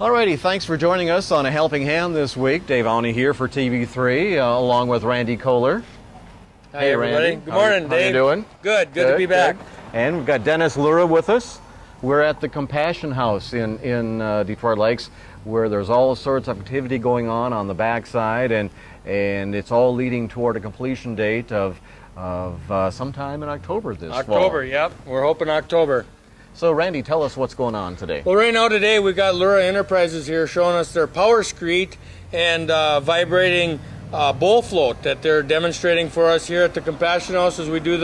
Alrighty, thanks for joining us on A Helping Hand this week. Dave Awney here for TV3, along with Randy Kohler. Hi, everybody. Randy. Good morning, Dave. How you doing? Good to be back. Good. And we've got Dennis Lura with us. We're at the Compassion House in Detroit Lakes, where there's all sorts of activity going on the backside, and it's all leading toward a completion date of sometime in October this fall. October, yep. We're hoping October. So, Randy, tell us what's going on today. Well, right now today we've got Lura Enterprises here showing us their power screed and vibrating bowl float that they're demonstrating for us here at the Compassion House as we do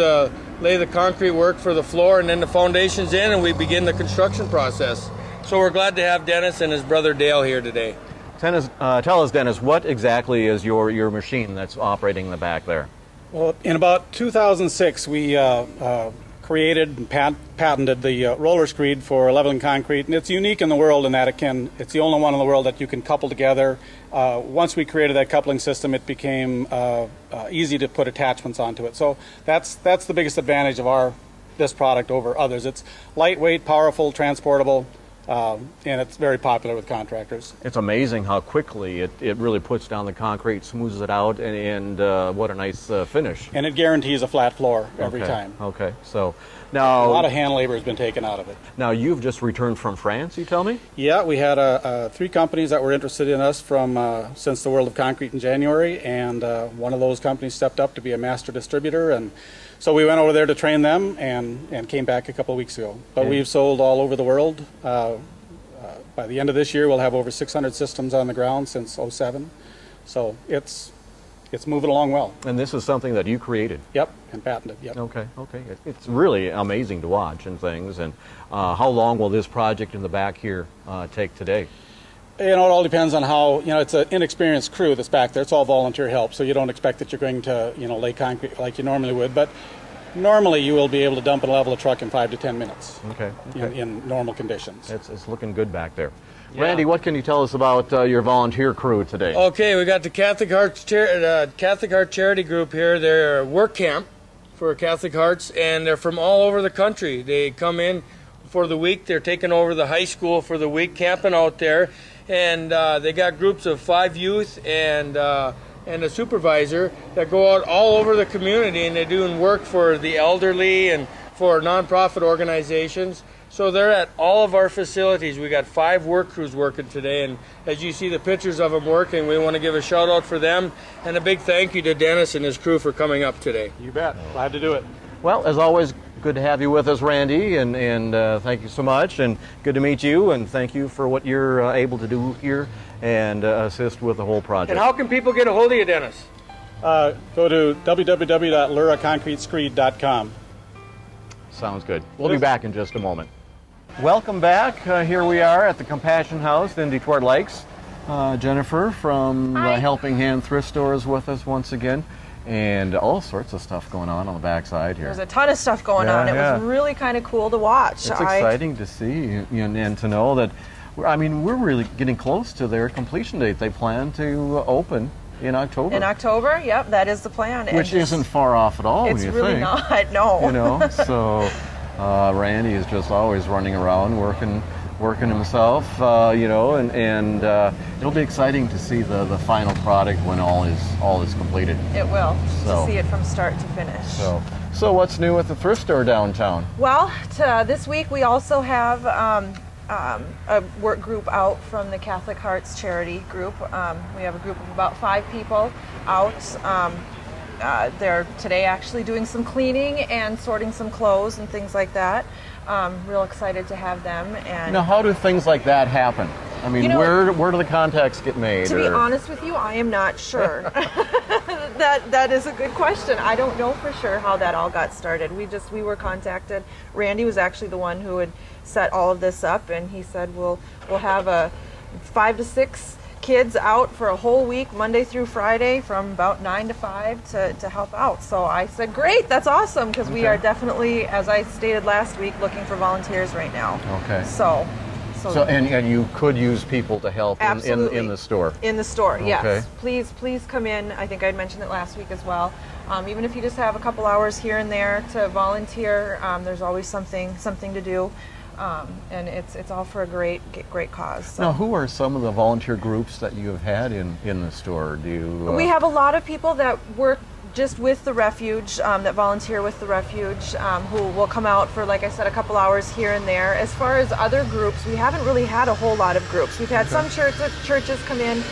lay the concrete work for the floor, and then the foundation's in and we begin the construction process. So we're glad to have Dennis and his brother Dale here today. Tell us, Dennis, what exactly is your machine that's operating in the back there? Well, in about 2006, we created and patented the roller screed for leveling concrete, and it's unique in the world in that it's the only one in the world that you can couple together. Once we created that coupling system, it became easy to put attachments onto it. So that's the biggest advantage of this product over others. It's lightweight, powerful, transportable, and it's very popular with contractors. It's amazing how quickly it really puts down the concrete, smooths it out, and what a nice finish. And it guarantees a flat floor every time. Okay, so now... A lot of hand labor has been taken out of it. Now, you've just returned from France, you tell me? Yeah, we had 3 companies that were interested in us since the World of Concrete in January, and one of those companies stepped up to be a master distributor, and so we went over there to train them and came back a couple of weeks ago. But we've sold all over the world. By the end of this year, we'll have over 600 systems on the ground since '07. So it's moving along well. And this is something that you created? Yep, and patented, yep. Okay. It's really amazing to watch and things. And how long will this project in the back here take today? You know, it all depends on how, it's an inexperienced crew that's back there. It's all volunteer help, so you don't expect that you're going to, lay concrete like you normally would. But normally you will be able to dump and level a truck in 5 to 10 minutes. Okay. In normal conditions. It's looking good back there. Yeah. Randy, what can you tell us about your volunteer crew today? Okay, we got the Catholic Heart Charity Group here. They're a work camp for Catholic Hearts, and they're from all over the country. They come in for the week. They're taking over the high school for the week, camping out there. And they got groups of 5 youth and a supervisor that go out all over the community, and they're doing work for the elderly and for nonprofit organizations. So they're at all of our facilities. We got 5 work crews working today, and as you see the pictures of them working, we want to give a shout out for them and a big thank you to Dennis and his crew for coming up today. You bet. Glad to do it. Well, as always, good to have you with us, Randy, and thank you so much, and good to meet you, and thank you for what you're able to do here and assist with the whole project. And how can people get a hold of you, Dennis? Go to www.luraconcretescreed.com. Sounds good. We'll be back in just a moment. Welcome back. Here we are at the Compassion House in Detroit Lakes. Jennifer from Helping Hand Thrift Store is with us once again. And all sorts of stuff going on the backside here. There's a ton of stuff going on. It was really kind of cool to watch. It's exciting to see and to know that, we're really getting close to their completion date. They plan to open in October. In October, yep, that is the plan. Which isn't far off at all, it's when you really think. not, no. So Randy is just always running around working himself, and it'll be exciting to see the final product when all is completed. It will, to see it from start to finish. So what's new at the thrift store downtown? Well, this week we also have a work group out from the Catholic Hearts Charity Group. We have a group of about 5 people out. They're today actually doing some cleaning and sorting some clothes and things like that. Real excited to have them. And now, how do things like that happen? Where do the contacts get made? To be honest with you, I am not sure. That is a good question. I don't know for sure how that all got started. We were contacted. Randy was actually the one who had set all of this up, and he said we'll have 5 to 6 kids out for a whole week, Monday through Friday, from about 9 to 5 to help out. So I said, great, that's awesome, because we are definitely, as I stated last week, looking for volunteers right now. Okay. So and you could use people to help in the store. In the store, yes. Okay. Please come in. I think I'd mentioned it last week as well. Even if you just have a couple hours here and there to volunteer, there's always something to do. And it's all for a great cause. So. Now, who are some of the volunteer groups that you have had in the store? Do you? We have a lot of people that work just with the refuge, that volunteer with the refuge, who will come out for, like I said, a couple hours here and there. As far as other groups, we haven't really had a whole lot of groups. We've had some churches come in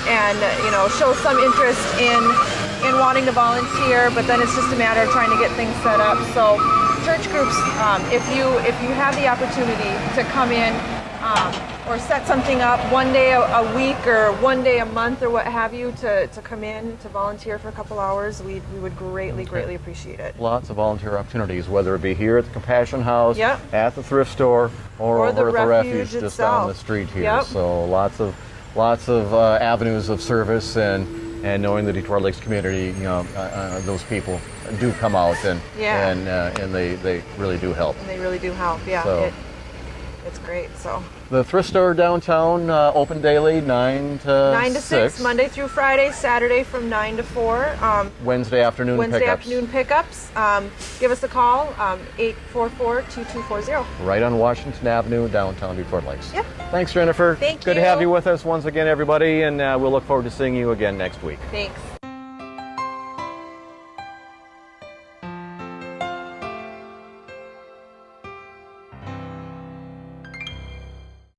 and show some interest in wanting to volunteer, but then it's just a matter of trying to get things set up. So church groups, if you have the opportunity to come in or set something up one day a week or one day a month or what have you, to come in to volunteer for a couple hours, we would greatly appreciate it. Lots of volunteer opportunities, whether it be here at the Compassion House, Yep. at the thrift store, or over at the refuge just itself. down the street here. Yep. So lots of avenues of service, and knowing the Detroit Lakes community, those people do come out and they really do help. And they really do help. Yeah. So. It's great. So The thrift store downtown, open daily, 9 to 6, Monday through Friday, Saturday from 9 to 4. Wednesday afternoon pickups. Give us a call, 844-2240. Right on Washington Avenue, downtown Detroit Lakes. Yep. Thanks, Jennifer. Thank Good you. to have you with us once again, everybody, and we'll look forward to seeing you again next week. Thanks.